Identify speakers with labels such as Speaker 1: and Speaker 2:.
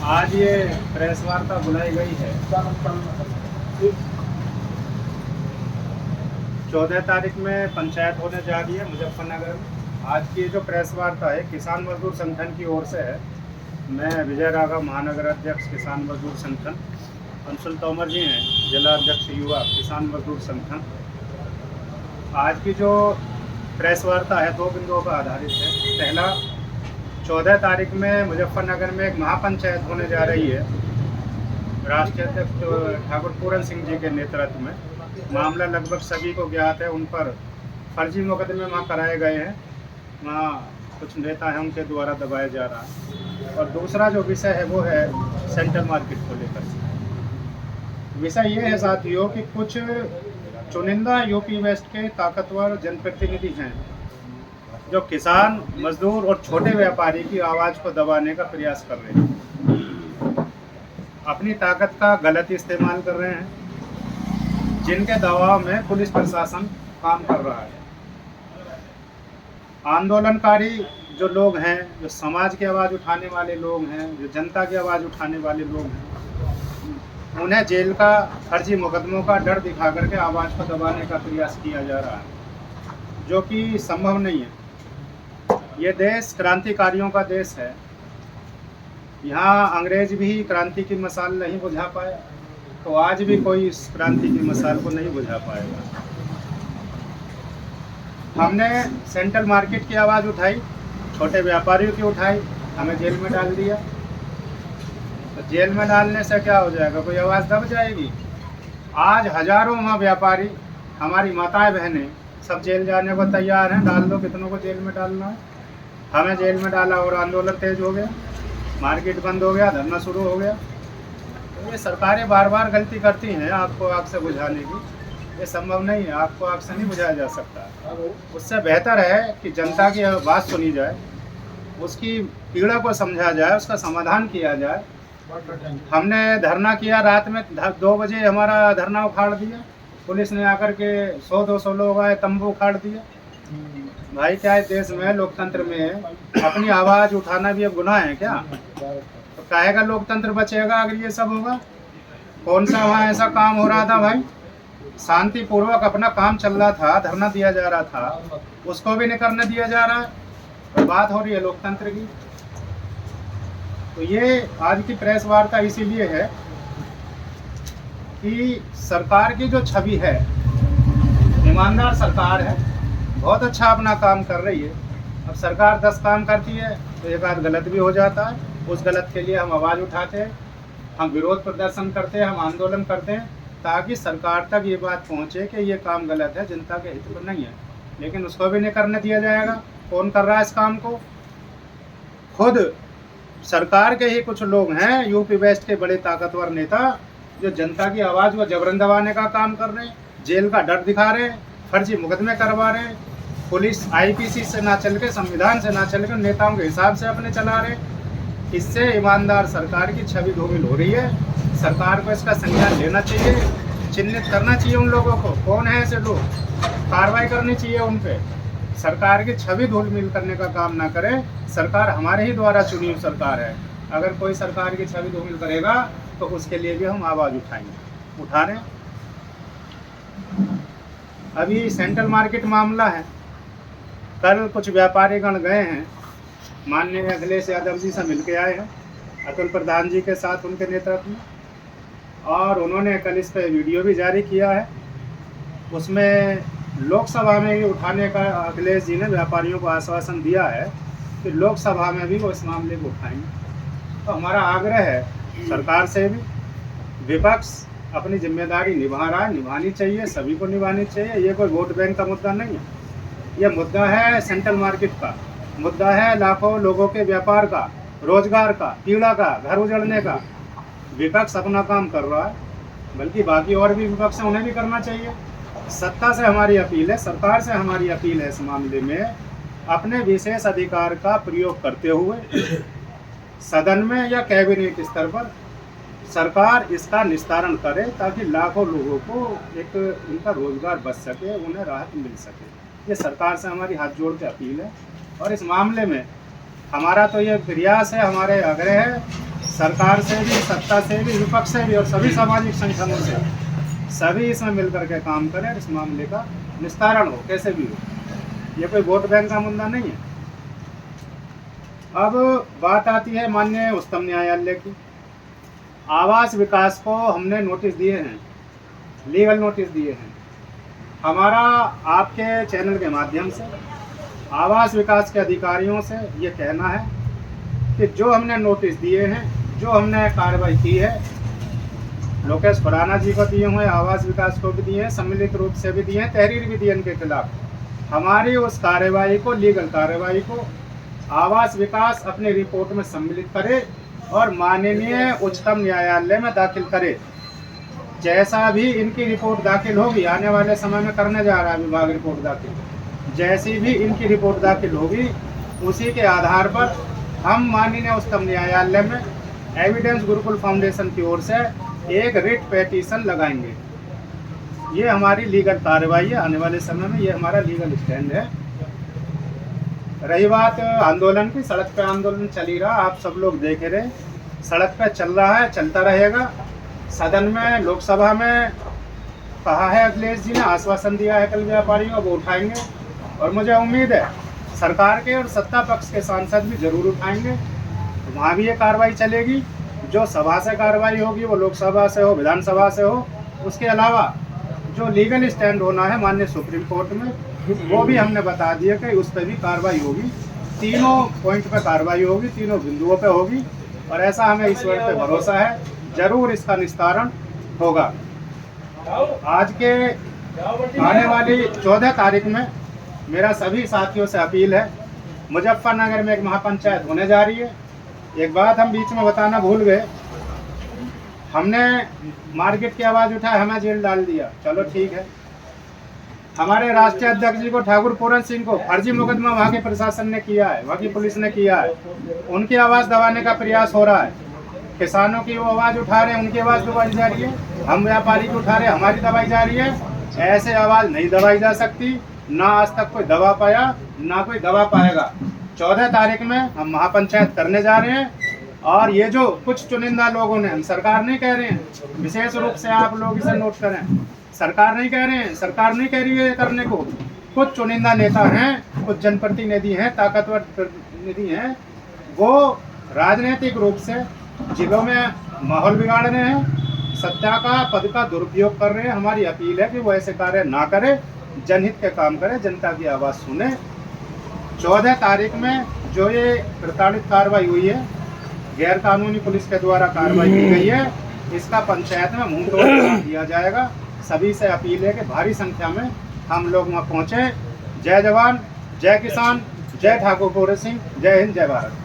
Speaker 1: आज ये प्रेस वार्ता बुलाई गई है 14 तारीख में पंचायत होने जा रही है मुजफ्फरनगर में। आज की जो प्रेस वार्ता है किसान मजदूर संगठन की ओर से है। मैं विजय राघव, महानगर अध्यक्ष किसान मजदूर संगठन। अंशुल तोमर जी हैं, जिला अध्यक्ष युवा किसान मजदूर संगठन। आज की जो प्रेस वार्ता है 2 बिंदुओं पर आधारित है। पहला, 14 तारीख में मुजफ्फरनगर में एक महापंचायत होने जा रही है राष्ट्रीय अध्यक्ष ठाकुर पूरन सिंह जी के नेतृत्व में। मामला लगभग सभी को ज्ञात है, उन पर फर्जी मुकदमे वहाँ कराए गए हैं। वहाँ कुछ नेता हैं, उनके द्वारा दबाया जा रहा है। और दूसरा जो विषय है वो है सेंट्रल मार्केट को लेकर। विषय ये है साथियों कि कुछ चुनिंदा यूपी वेस्ट के ताकतवर जनप्रतिनिधि हैं जो किसान, मजदूर और छोटे व्यापारी की आवाज़ को दबाने का प्रयास कर रहे हैं। अपनी ताकत का गलत इस्तेमाल कर रहे हैं, जिनके दबाव में पुलिस प्रशासन काम कर रहा है। आंदोलनकारी जो लोग हैं, जो समाज की आवाज़ उठाने वाले लोग हैं, जो जनता की आवाज़ उठाने वाले लोग हैं, उन्हें जेल का फर्जी मुकदमों का डर दिखा करके आवाज़ को दबाने का प्रयास किया जा रहा है, जो कि संभव नहीं है। ये देश क्रांतिकारियों का देश है। यहाँ अंग्रेज भी क्रांति की मशाल नहीं बुझा पाए, तो आज भी कोई इस क्रांति की मशाल को नहीं बुझा पाएगा। हमने सेंट्रल मार्केट की आवाज़ उठाई, छोटे व्यापारियों की उठाई, हमें जेल में डाल दिया। तो जेल में डालने से क्या हो जाएगा? कोई आवाज़ दब जाएगी? आज हजारों वहाँ व्यापारी, हमारी माताएं बहनें सब जेल जाने को तैयार हैं। डाल दो, कितनों को जेल में डालना है। हमें जेल में डाला और आंदोलन तेज हो गया, मार्केट बंद हो गया, धरना शुरू हो गया। तो ये सरकारें बार बार गलती करती हैं आपको आग से बुझाने की। ये संभव नहीं है, आग को आग से नहीं बुझाया जा सकता। उससे बेहतर है कि जनता की बात सुनी जाए, उसकी पीड़ा को समझा जाए, उसका समाधान किया जाए। हमने धरना किया, रात में 2 बजे हमारा धरना उखाड़ दिया। पुलिस ने आकर के 100-200 लोग आए, तंबू उखाड़ दिया। भाई क्या इस देश में, लोकतंत्र में अपनी आवाज़ उठाना भी अब गुनाह है क्या? तो काहेगा लोकतंत्र बचेगा अगर ये सब होगा? कौन सा वहाँ ऐसा काम हो रहा था भाई? शांतिपूर्वक अपना काम चल रहा था, धरना दिया जा रहा था, उसको भी नहीं करने दिया जा रहा है। तो बात हो रही है लोकतंत्र की। तो ये आज की प्रेस वार्ता इसीलिए है कि सरकार की जो छवि है, ईमानदार सरकार है, बहुत अच्छा अपना काम कर रही है। अब सरकार 10 काम करती है तो एक आध गलत भी हो जाता है। उस गलत के लिए हम आवाज़ उठाते हैं, हम विरोध प्रदर्शन करते हैं, हम आंदोलन करते हैं, ताकि सरकार तक ये बात पहुँचे कि ये काम गलत है, जनता के हित में नहीं है। लेकिन उसको भी नहीं करने दिया जाएगा। कौन कर रहा है इस काम को? खुद सरकार के ही कुछ लोग हैं, यूपी वेस्ट के बड़े ताकतवर नेता, जो जनता की आवाज़ को जबरन दबाने का काम कर रहे हैं, जेल का डर दिखा रहे हैं, फर्जी मुकदमे करवा रहे हैं। पुलिस आईपीसी से ना चल के, संविधान से ना चल के, नेताओं के हिसाब से अपने चला रहे। इससे ईमानदार सरकार की छवि धूमिल हो रही है। सरकार को इसका संज्ञान लेना चाहिए, चिन्हित करना चाहिए उन लोगों को, कौन है ऐसे लोग, कार्रवाई करनी चाहिए उन पे। सरकार की छवि धूमिल करने का काम ना करे। सरकार हमारे ही द्वारा चुनी हुई सरकार है। अगर कोई सरकार की छवि धूमिल करेगा तो उसके लिए भी हम आवाज़ उठाएंगे, उठा रहे हैं। अभी सेंट्रल मार्केट मामला है। कल कुछ व्यापारी गण गए हैं, माननीय अखिलेश यादव जी से मिल के आए हैं, अतुल प्रधान जी के साथ उनके नेतृत्व में, और उन्होंने कल इस पर वीडियो भी जारी किया है। उसमें लोकसभा में भी उठाने का अखिलेश जी ने व्यापारियों को आश्वासन दिया है कि लोकसभा में भी वो इस मामले को उठाएंगे। तो हमारा आग्रह है सरकार से भी, विपक्ष अपनी जिम्मेदारी निभा रहा है, निभानी चाहिए, सभी को निभानी चाहिए। ये कोई वोट बैंक का मुद्दा नहीं है, यह मुद्दा है सेंट्रल मार्केट का, मुद्दा है लाखों लोगों के व्यापार का, रोजगार का, पीड़ा का, घर उजड़ने का। विपक्ष अपना काम कर रहा है, बल्कि बाकी और भी विपक्ष है, उन्हें भी करना चाहिए। सत्ता से हमारी अपील है, सरकार से हमारी अपील है, इस मामले में अपने विशेष अधिकार का प्रयोग करते हुए सदन में या कैबिनेट स्तर पर सरकार इसका निस्तारण करे, ताकि लाखों लोगों को एक उनका रोजगार बच सके, उन्हें राहत मिल सके। ये सरकार से हमारी हाथ जोड़ के अपील है। और इस मामले में हमारा तो ये प्रयास है, हमारे आग्रह है सरकार से भी, सत्ता से भी, विपक्ष से भी और सभी सामाजिक संगठनों से, सभी इसमें मिलकर के काम करें और इस मामले का निस्तारण हो, कैसे भी हो। ये कोई वोट बैंक का मुद्दा नहीं है। अब बात आती है माननीय उच्चतम न्यायालय की। आवास विकास को हमने नोटिस दिए हैं, लीगल नोटिस दिए हैं। हमारा आपके चैनल के माध्यम से आवास विकास के अधिकारियों से ये कहना है कि जो हमने नोटिस दिए हैं, जो हमने कार्रवाई की है, लोकेश खुराना जी को दिए हुए, आवास विकास को भी दिए हैं, सम्मिलित रूप से भी दिए हैं, तहरीर भी दी है इनके खिलाफ। हमारी उस कार्रवाई को, लीगल कार्रवाई को आवास विकास अपनी रिपोर्ट में सम्मिलित करे और माननीय उच्चतम न्यायालय में दाखिल करे। जैसा भी इनकी रिपोर्ट दाखिल होगी, आने वाले समय में करने जा रहा है विभाग रिपोर्ट दाखिल, जैसी भी इनकी रिपोर्ट दाखिल होगी उसी के आधार पर हम माननीय उच्चतम न्यायालय में एविडेंस गुरुकुल फाउंडेशन की ओर से एक रिट पेटिशन लगाएंगे। ये हमारी लीगल कार्रवाई है, आने वाले समय में ये हमारा लीगल स्टैंड है। रही बात आंदोलन की, सड़क पे आंदोलन चल ही रहा, आप सब लोग देख रहे, सड़क पे चल रहा है, चलता रहेगा। सदन में, लोकसभा में कहा है अखिलेश जी ने, आश्वासन दिया है कल व्यापारियों, वो उठाएंगे और मुझे उम्मीद है सरकार के और सत्ता पक्ष के सांसद भी जरूर उठाएंगे। तो वहाँ भी ये कार्रवाई चलेगी। जो सभा से कार्रवाई होगी वो लोकसभा से हो, विधानसभा से हो। उसके अलावा जो लीगल स्टैंड होना है माननीय सुप्रीम कोर्ट में, वो भी हमने बता दिया कि उस पर भी कार्रवाई होगी। तीनों पॉइंट पे कार्रवाई होगी, तीनों बिंदुओं पे होगी और ऐसा हमें ईश्वर पे भरोसा है, जरूर इसका निस्तारण होगा। आज के आने वाली 14 तारीख में मेरा सभी साथियों से अपील है, मुजफ्फरनगर में एक महापंचायत होने जा रही है। एक बात हम बीच में बताना भूल गए, हमने मार्केट की आवाज़ उठाई, हमें जेल डाल दिया, चलो ठीक है। हमारे राष्ट्रीय अध्यक्ष जी को, ठाकुर पूरन सिंह को, फर्जी मुकदमा वहाँ के प्रशासन ने किया है, वहाँ की पुलिस ने किया है, उनकी आवाज़ दबाने का प्रयास हो रहा है। किसानों की वो आवाज़ उठा रहे हैं, उनकी आवाज़ दबाई जा रही है। हम व्यापारी की उठा रहे हैं, हमारी दबाई जा रही है। ऐसे आवाज़ नहीं दबाई जा सकती, ना आज तक कोई दबा पाया, ना कोई दबा पाएगा। 14 तारीख में हम महापंचायत करने जा रहे हैं और ये जो कुछ चुनिंदा लोगों ने, हम सरकार नहीं कह रहे हैं, विशेष रूप से आप लोग इसे नोट करें, सरकार नहीं कह रहे हैं, सरकार नहीं कह रही है करने को। कुछ चुनिंदा नेता हैं, कुछ जनप्रतिनिधि हैं, ताकतवर प्रतिनिधि हैं, वो राजनीतिक रूप से जिलों में माहौल बिगाड़ रहे हैं, सत्ता का पद का दुरुपयोग कर रहे हैं। हमारी अपील है कि वो ऐसे कार्य ना करे, जनहित के काम करे, जनता की आवाज़ सुने। 14 तारीख में जो ये प्रताड़ित कार्रवाई हुई है, गैर कानूनी पुलिस के द्वारा कार्रवाई की गई है, इसका पंचायत में मुंह तोड़ दिया जाएगा। सभी से अपील है कि भारी संख्या में हम लोग वहाँ पहुँचे। जय जवान, जय किसान, जय ठाकुर पूरन सिंह, जय हिंद, जय भारत।